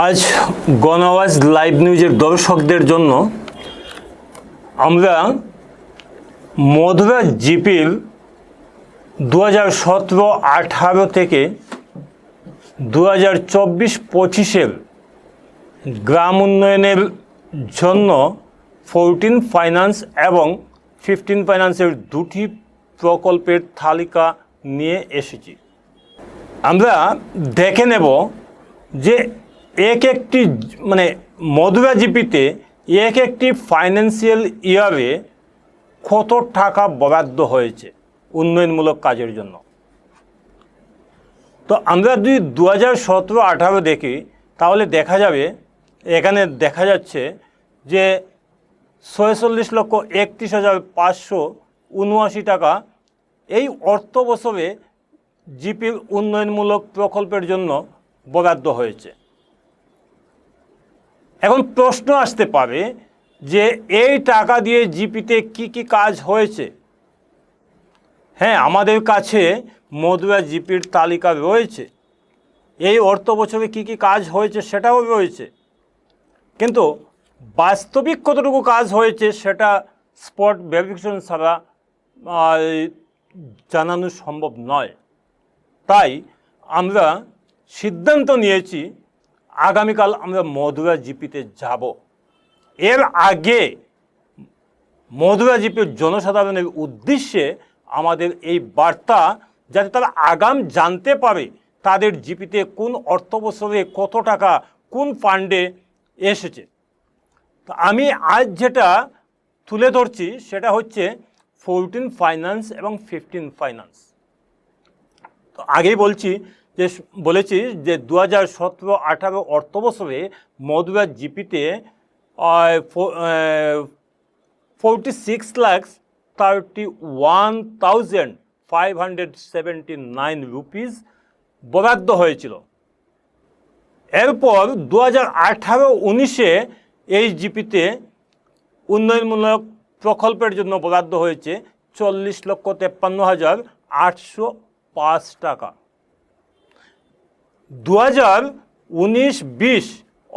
আজ গণআওয়াজ লাইভ নিউজের দর্শকদের জন্য আমরা মধুরা জিপির 2017-18 থেকে 2024-25 গ্রাম উন্নয়নের জন্য 14 ফাইন্যান্স এবং 15 ফাইন্যান্সের দুটি প্রকল্পের তালিকা নিয়ে এসেছি। আমরা দেখে নেব যে এক একটি মধুরা জিপিতে এক একটি ফাইন্যান্সিয়াল ইয়ারে কত টাকা বরাদ্দ হয়েছে উন্নয়নমূলক কাজের জন্য। তো আমরা যদি 2017-18 দেখি তাহলে দেখা যাবে, এখানে দেখা যাচ্ছে যে 46,31,579 টাকা এই অর্থ বছরে জিপির উন্নয়নমূলক প্রকল্পের জন্য বরাদ্দ হয়েছে। এখন প্রশ্ন আসতে পারে যে এই টাকা দিয়ে জিপিতে কি কাজ হয়েছে। হ্যাঁ, আমাদের কাছে মধুরা জিপির তালিকা রয়েছে, এই অর্থ বছরে কি কাজ হয়েছে সেটাও রয়েছে, কিন্তু বাস্তবিক কতটুকু কাজ হয়েছে সেটা স্পট ভেরিফিকেশন ছাড়া জানানো সম্ভব নয়। তাই আমরা সিদ্ধান্ত নিয়েছি আগামীকাল আমরা মধুরা জিপিতে যাব। এর আগে মধুরা জিপির জনসাধারণের উদ্দেশ্যে আমাদের এই বার্তা, যাতে তারা আগাম জানতে পারে তাদের জিপিতে কোন অর্থ বছরে কত টাকা কোন ফান্ডে এসেছে। তো আমি আজ যেটা তুলে ধরছি সেটা হচ্ছে 14 ফাইন্যান্স এবং 15 ফাইন্যান্স। তো আগেই বলেছি যে 2017-18 অর্থ বছরে মধুরা জিপিতে 46,31,579 রুপিস বরাদ্দ হয়েছিল। এরপর 2018-19 এই জিপিতে উন্নয়নমূলক প্রকল্পের জন্য বরাদ্দ হয়েছে 40,53,805 টাকা। 2019-20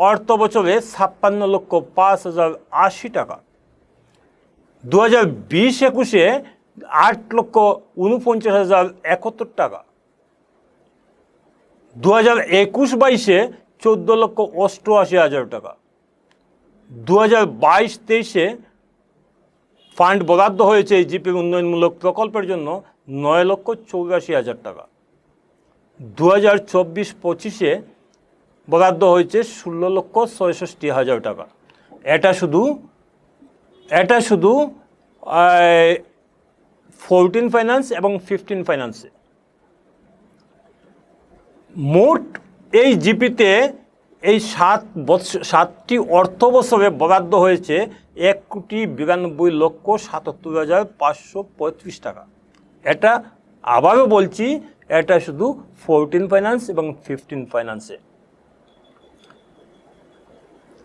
অর্থ বছরে 56,05,080 টাকা। 2020-21 8,49,071 টাকা। 2021-22 14,88,000 টাকা। 2022-23 ফান্ড বরাদ্দ হয়েছে এই জিপির উন্নয়নমূলক প্রকল্পের জন্য 9,84,000 টাকা। 2024-25 বরাদ্দ হয়েছে 16,66,000 টাকা। এটা শুধু 14 ফাইন্যান্স এবং 15 ফাইন্যান্সে। মোট এই জিপিতে এই 7টি অর্থ বছরে বরাদ্দ হয়েছে 1,92,77,535 টাকা। এটা আবারও বলছি, এটা শুধু 14 ফাইন্যান্স এবং 15 ফাইন্যান্সে।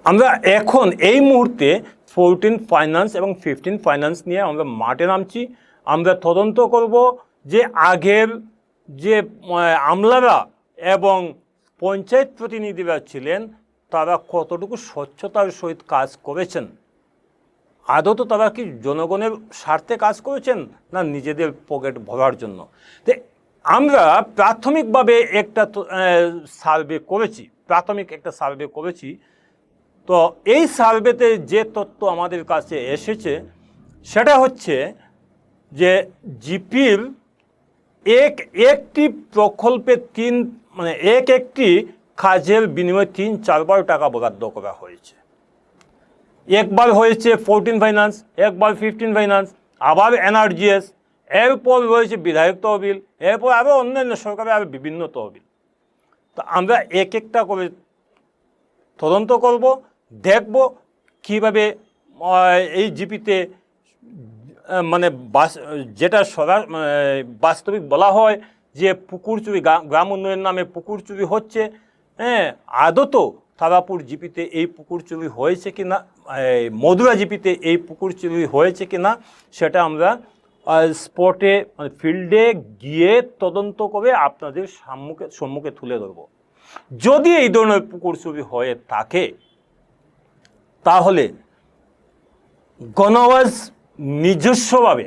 আমরা এখন এই মুহূর্তে 14 ফাইন্যান্স এবং 15 ফাইন্যান্স নিয়ে আমরা মাঠে নামছি। আমরা তদন্ত করব যে আগের যে আমলারা এবং পঞ্চায়েত প্রতিনিধিরা ছিলেন তারা কতটুকু স্বচ্ছতার সহিত কাজ করেছেন, আদৌ তারা কি জনগণের স্বার্থে কাজ করেছেন না নিজেদের পকেট ভরার জন্য। তো আমরা প্রাথমিকভাবে একটা সার্ভে করেছি। তো এই সার্ভেতে যে তথ্য আমাদের কাছে এসেছে সেটা হচ্ছে যে জিপির একটি প্রকল্পে একটি কাজের বিনিময়ে 3-4 বার টাকা বরাদ্দ করা হয়েছে। একবার হয়েছে 14 ফাইন্যান্স, একবার 15 ফাইন্যান্স, আবার এনআরজিএস, এরপর রয়েছে বিধায়ক তহবিল, এরপর আরও অন্যান্য সরকারের আরও বিভিন্ন তহবিল। তো আমরা একটা করে তদন্ত করব, দেখব কীভাবে এই জিপিতে যেটা বাস্তবিক বলা হয় যে পুকুর চুরি, গ্রাম উন্নয়ন নামে পুকুর চুরি হচ্ছে, হ্যাঁ, আদত তারাপুর জিপিতে এই পুকুর চুরি হয়েছে কি না, মধুরা জিপিতে এই পুকুর চুরি হয়েছে কি না, সেটা আমরা ফিল্ডে গিয়ে তদন্ত করে আপনাদের সম্মুখে তুলে ধরব। যদি এই ধরনের পুকুর চুরি হয়ে থাকে তাহলে গণআওয়াজ নিজস্বভাবে,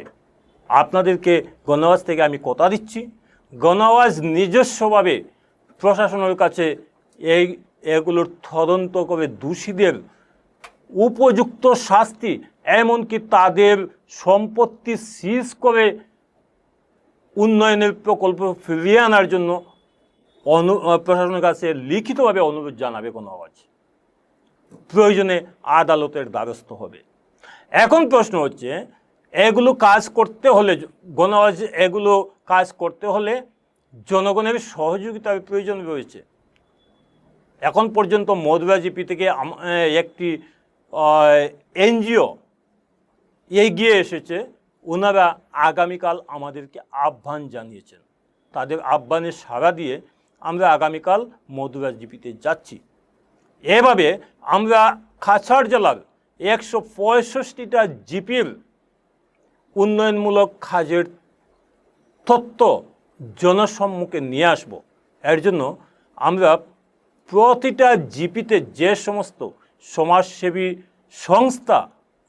আপনাদেরকে গণআওয়াজ থেকে আমি কথা দিচ্ছি, গণআওয়াজ নিজস্বভাবে প্রশাসনের কাছে এগুলোর তদন্ত করে দোষীদের উপযুক্ত শাস্তি, এমনকি তাদের সম্পত্তি সিজ করে উন্নয়নের প্রকল্প ফিরিয়ে আনার জন্য প্রশাসনের কাছে লিখিতভাবে অনুরোধ জানাবে গণআওয়াজ। প্রয়োজনে আদালতের দ্বারস্থ হবে। এখন প্রশ্ন হচ্ছে, এগুলো কাজ করতে হলে, গণআওয়াজ এগুলো কাজ করতে হলে জনগণের সহযোগিতার প্রয়োজন রয়েছে। এখন পর্যন্ত মধুরা জিপি থেকে একটি এনজিও এগিয়ে এসেছে, ওনারা আগামীকাল আমাদেরকে আহ্বান জানিয়েছেন। তাদের আহ্বানে সাড়া দিয়ে আমরা আগামীকাল মধুরা জিপিতে যাচ্ছি। এভাবে আমরা কাছাড় জেলার 165টা জিপির উন্নয়নমূলক কাজের তথ্য জনসম্মুখে নিয়ে আসব। এর জন্য আমরা প্রতিটা জিপিতে যে সমস্ত সমাজসেবী সংস্থা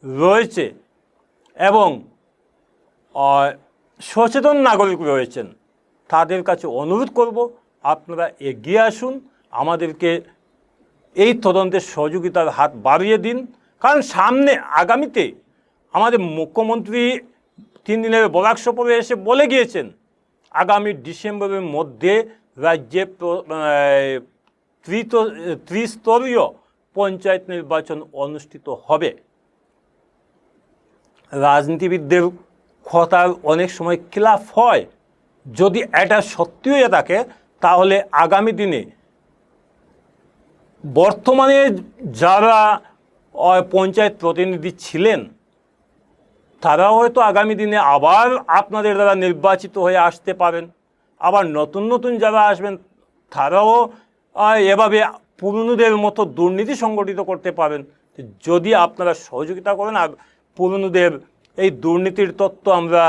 রয়েছে এবং সচেতন নাগরিক রয়েছেন, তাদের কাছে অনুরোধ করব, আপনারা এগিয়ে আসুন, আমাদেরকে এই তদন্তের সহযোগিতার হাত বাড়িয়ে দিন। কারণ সামনে আগামীতে আমাদের মুখ্যমন্ত্রী 3 দিনের বরাক সফরে এসে বলে গিয়েছেন, আগামী ডিসেম্বরের মধ্যে রাজ্যে ত্রিস্তরীয় পঞ্চায়েত নির্বাচন অনুষ্ঠিত হবে। রাজনীতিবিদদের কথার অনেক সময় খিলাফ হয়। যদি এটা সত্যি হয়ে থাকে তাহলে আগামী দিনে বর্তমানে যারা পঞ্চায়েত প্রতিনিধি ছিলেন তারা হয়তো আগামী দিনে আবার আপনাদের দ্বারা নির্বাচিত হয়ে আসতে পারেন। আবার নতুন নতুন যারা আসবেন তারাও এভাবে পুরনোদের মতো দুর্নীতি সংগঠিত করতে পারেন। যদি আপনারা সহযোগিতা করেন আর পুরনোদের এই দুর্নীতির তথ্য আমরা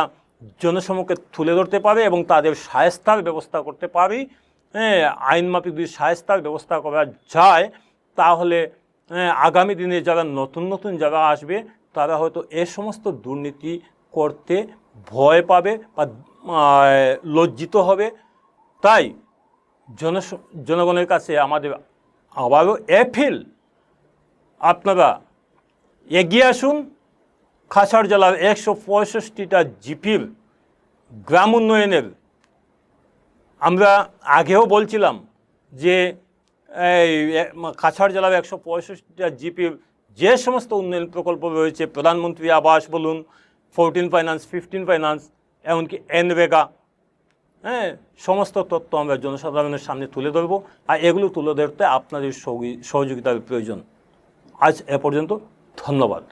জনসমক্ষে তুলে ধরতে পারি এবং তাদের শায়েস্তার ব্যবস্থা করতে পারি, আইনমাফিক যদি শায়েস্তার ব্যবস্থা করা যায়, তাহলে আগামী দিনে যারা নতুন নতুন যারা আসবে তারা হয়তো এ সমস্ত দুর্নীতি করতে ভয় পাবে বা লজ্জিত হবে। তাই জনগণের কাছে আমাদের আবারও অ্যাপিল, আপনারা এগিয়ে আসুন। কাছাড় জেলার 165টা জিপির গ্রাম উন্নয়নের, আমরা আগেও বলছিলাম যে এই কাছাড় জেলার 165টা জিপির যে সমস্ত উন্নয়ন প্রকল্প রয়েছে, প্রধানমন্ত্রী আবাস বলুন, 14 ফাইন্যান্স, 15 ফাইন্যান্স, এমনকি এনরেগা, সমস্ত তথ্য আমরা জনসাধারণের সামনে তুলে ধরব। আর এগুলো তুলে ধরতে আপনাদের সহযোগিতার প্রয়োজন। আজ এ পর্যন্ত, ধন্যবাদ।